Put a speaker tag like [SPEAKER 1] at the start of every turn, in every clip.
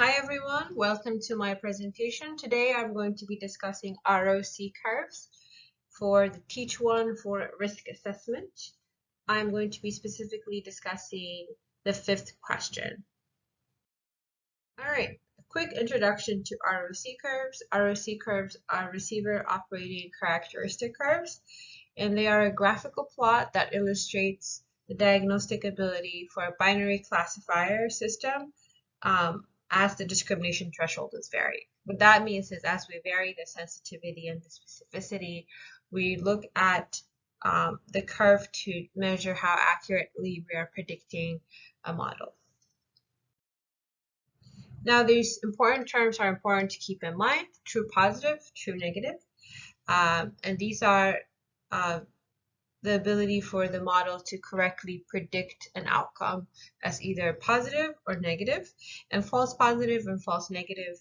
[SPEAKER 1] Hi everyone, welcome to my presentation. Today I'm going to be discussing ROC curves for the Teach 1 for risk assessment. I'm going to be specifically discussing the fifth question. All right, a quick introduction to ROC curves. ROC curves are receiver operating characteristic curves, and they are a graphical plot that illustrates the diagnostic ability for a binary classifier system as the discrimination threshold is varied. What that means is as we vary the sensitivity and the specificity, we look at the curve to measure how accurately we are predicting a model. Now, these important terms are important to keep in mind: true positive, true negative. And these are the ability for the model to correctly predict an outcome as either positive or negative, and false positive and false negative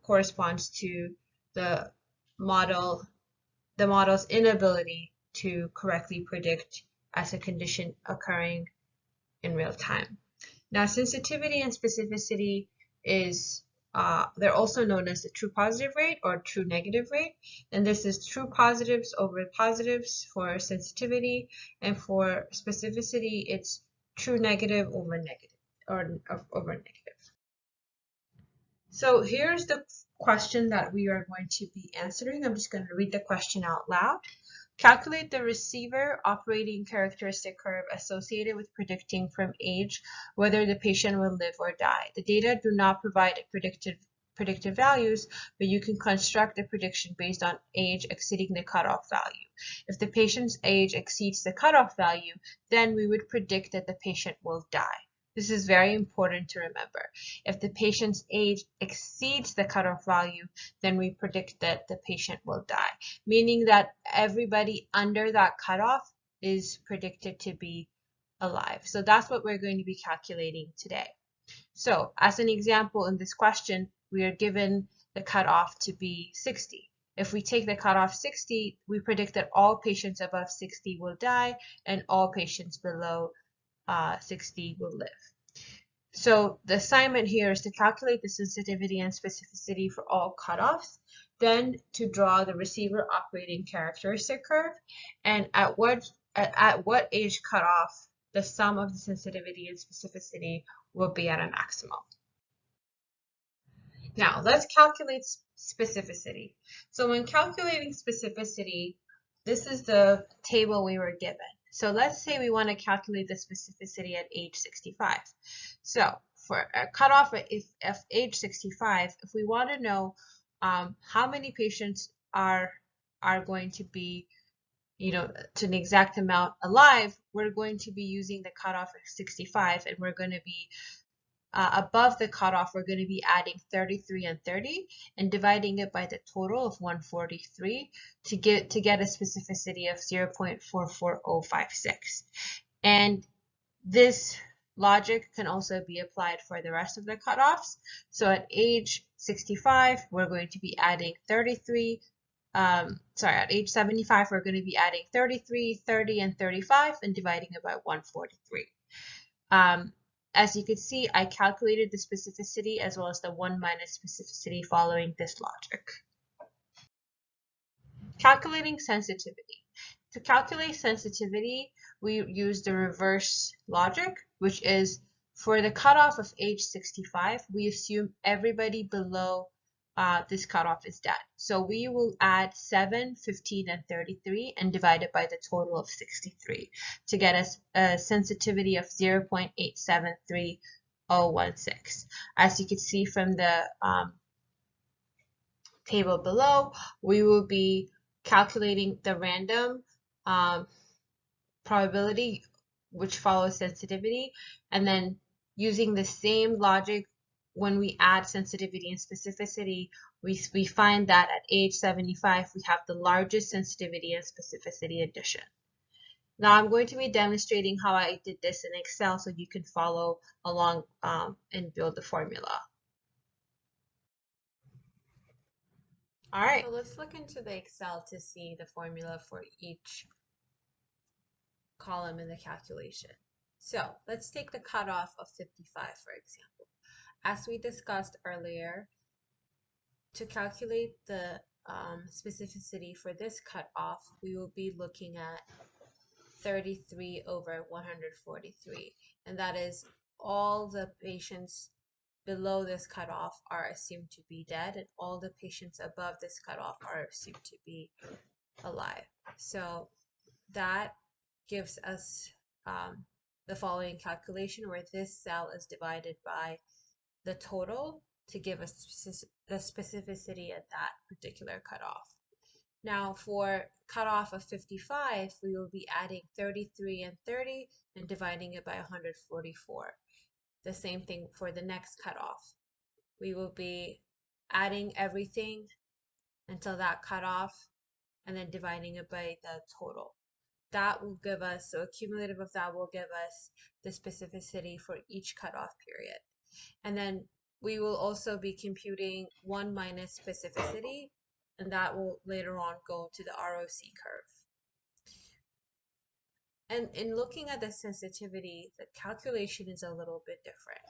[SPEAKER 1] corresponds to the model's inability to correctly predict as a condition occurring in real time. Now, sensitivity and specificity is they're also known as the true positive rate or true negative rate, and this is true positives over positives for sensitivity, and for specificity it's true negative over negative or over negative. So here's the question that we are going to be answering. I'm just going to read the question out loud. Calculate the receiver operating characteristic curve associated with predicting from age whether the patient will live or die. The data do not provide predictive values, but you can construct a prediction based on age exceeding the cutoff value. If the patient's age exceeds the cutoff value, then we would predict that the patient will die. This is very important to remember. If the patient's age exceeds the cutoff value, then we predict that the patient will die, meaning that everybody under that cutoff is predicted to be alive. So that's what we're going to be calculating today. So as an example, in this question, we are given the cutoff to be 60. If we take the cutoff 60, we predict that all patients above 60 will die and all patients below 60 will live. So the assignment here is to calculate the sensitivity and specificity for all cutoffs, then to draw the receiver operating characteristic curve, and at what age cutoff the sum of the sensitivity and specificity will be at a maximum. Now let's calculate specificity. So when calculating specificity, this is the table we were given. So let's say we want to calculate the specificity at age 65. So for a cutoff of age 65, if we want to know how many patients are going to be, to an exact amount alive, we're going to be using the cutoff of 65, and we're going to be above the cutoff, we're going to be adding 33 and 30 and dividing it by the total of 143 to get a specificity of 0.44056. And this logic can also be applied for the rest of the cutoffs. So at age 65, we're going to be adding 33. At age 75, we're going to be adding 33, 30, and 35 and dividing it by 143. As you can see, I calculated the specificity as well as the 1 minus specificity following this logic. Calculating sensitivity. To calculate sensitivity, we use the reverse logic, which is for the cutoff of age 65, we assume everybody below this cutoff is dead. So we will add 7, 15, and 33 and divide it by the total of 63 to get us a sensitivity of 0.873016. As you can see from the table below, we will be calculating the random probability which follows sensitivity, and then using the same logic when we add sensitivity and specificity, we find that at age 75, we have the largest sensitivity and specificity addition. Now I'm going to be demonstrating how I did this in Excel so you can follow along and build the formula. All right, so let's look into the Excel to see the formula for each column in the calculation. So let's take the cutoff of 55, for example. As we discussed earlier, to calculate the specificity for this cutoff, we will be looking at 33 over 143, and that is all the patients below this cutoff are assumed to be dead, and all the patients above this cutoff are assumed to be alive. So that gives us the following calculation where this cell is divided by the total to give us the specificity at that particular cutoff. Now for cutoff of 55, we will be adding 33 and 30 and dividing it by 144. The same thing for the next cutoff. We will be adding everything until that cutoff and then dividing it by the total. That will give us, so a cumulative of that will give us the specificity for each cutoff period. And then we will also be computing 1 minus specificity, and that will later on go to the ROC curve. And in looking at the sensitivity, the calculation is a little bit different.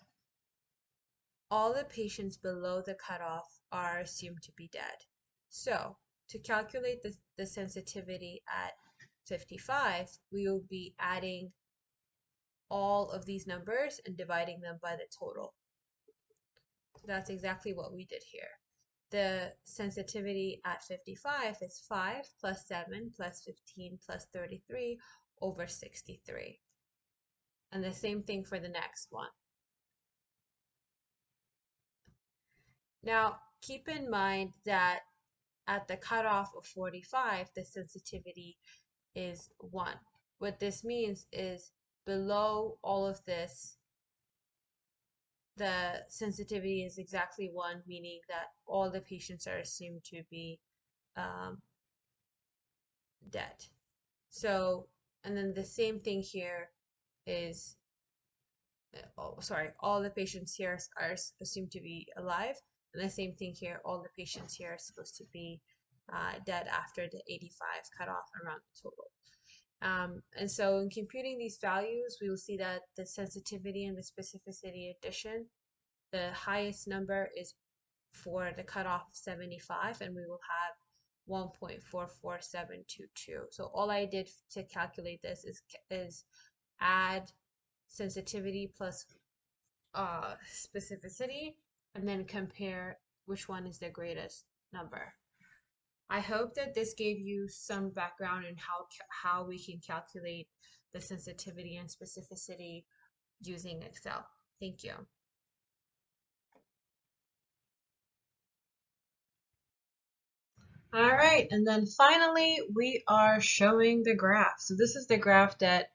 [SPEAKER 1] All the patients below the cutoff are assumed to be dead. So to calculate the sensitivity at 55, we will be adding all of these numbers and dividing them by the total. So that's exactly what we did here. The sensitivity at 55 is 5 plus 7 plus 15 plus 33 over 63. And the same thing for the next one. Now, keep in mind that at the cutoff of 45, the sensitivity is 1. What this means is below all of this, the sensitivity is exactly 1, meaning that all the patients are assumed to be dead. So, and then the same thing here is, all the patients here are assumed to be alive. And the same thing here, all the patients here are supposed to be dead after the 85 cutoff around the total. And so in computing these values, we will see that the sensitivity and the specificity addition, the highest number is for the cutoff of 75, and we will have 1.44722. So all I did to calculate this is add sensitivity plus specificity and then compare which one is the greatest number. I hope that this gave you some background in how we can calculate the sensitivity and specificity using Excel. Thank you. All right, and then finally we are showing the graph. So this is the graph that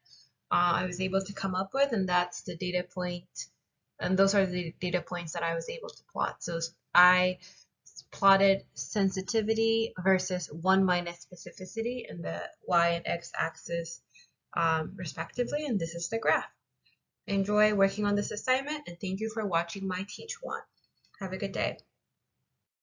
[SPEAKER 1] I was able to come up with, and that's the data point, and those are the data points that I was able to plot. So I plotted sensitivity versus 1 minus specificity in the y and x axis respectively, and this is the graph. Enjoy working on this assignment, and thank you for watching my Teach 1. Have a good day.